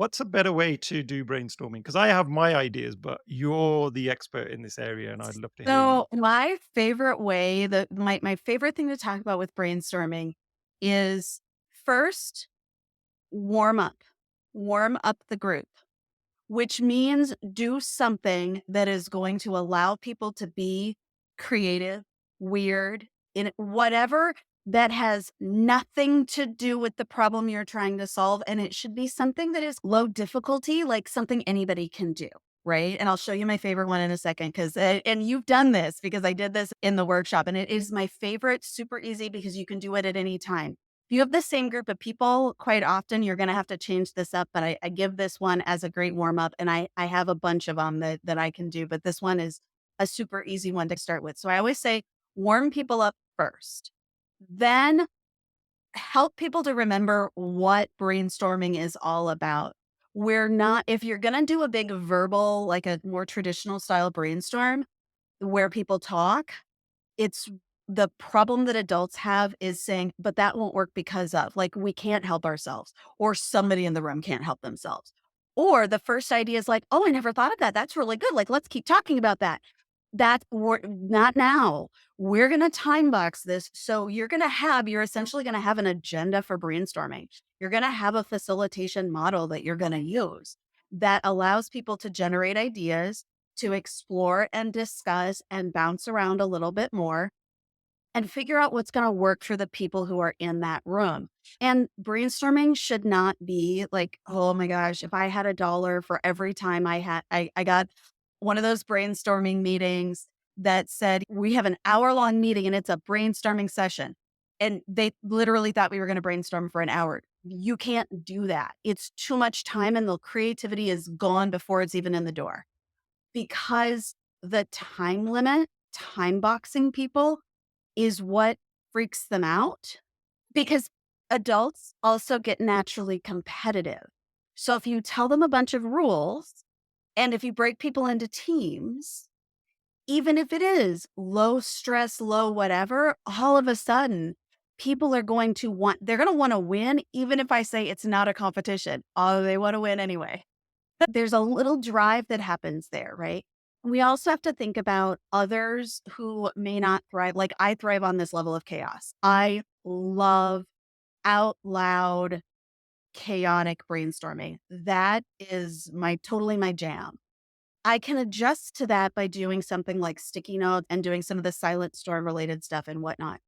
What's a better way to do brainstorming? Because I have my ideas, but you're the expert in this area, and I'd love to hear you. So my favorite way that my favorite thing to talk about with brainstorming is first warm up. Warm up the group, which means do something that is going to allow people to be creative, weird, in whatever that has nothing to do with the problem you're trying to solve. And it should be something that is low difficulty, like something anybody can do. Right. And I'll show you my favorite one in a second because, and you've done this because I did this in the workshop and it is my favorite, super easy because you can do it at any time. If you have the same group of people, quite often you're going to have to change this up, but I give this one as a great warm up, and I have a bunch of them that I can do, but this one is a super easy one to start with. So I always say warm people up first, then help people to remember what brainstorming is all about. We're not, if you're going to do a big verbal, like a more traditional style brainstorm where people talk, it's the problem that adults have is saying, "But that won't work because of," like, we can't help ourselves, or somebody in the room can't help themselves. Or the first idea is like, "Oh, I never thought of that. That's really good. Like, let's keep talking about that." That we're not now. We're gonna time box this. So you're essentially gonna have an agenda for brainstorming. You're gonna have a facilitation model that you're gonna use that allows people to generate ideas, to explore and discuss and bounce around a little bit more and figure out what's going to work for the people who are in that room. And brainstorming should not be like, oh my gosh, if I had a dollar for every time I got one of those brainstorming meetings that said, we have an hour long meeting and it's a brainstorming session. And they literally thought we were going to brainstorm for an hour. You can't do that. It's too much time and the creativity is gone before it's even in the door because the time limit, time boxing people is what freaks them out because adults also get naturally competitive. So if you tell them a bunch of rules and if you break people into teams, even if it is low stress, low whatever, all of a sudden people are going to they're going to want to win, even if I say it's not a competition. Oh, they want to win anyway. There's a little drive that happens there, right? We also have to think about others who may not thrive. Like I thrive on this level of chaos. I love out loud, chaotic brainstorming. That is totally my jam. I can adjust to that by doing something like sticky notes and doing some of the silent storm related stuff and whatnot.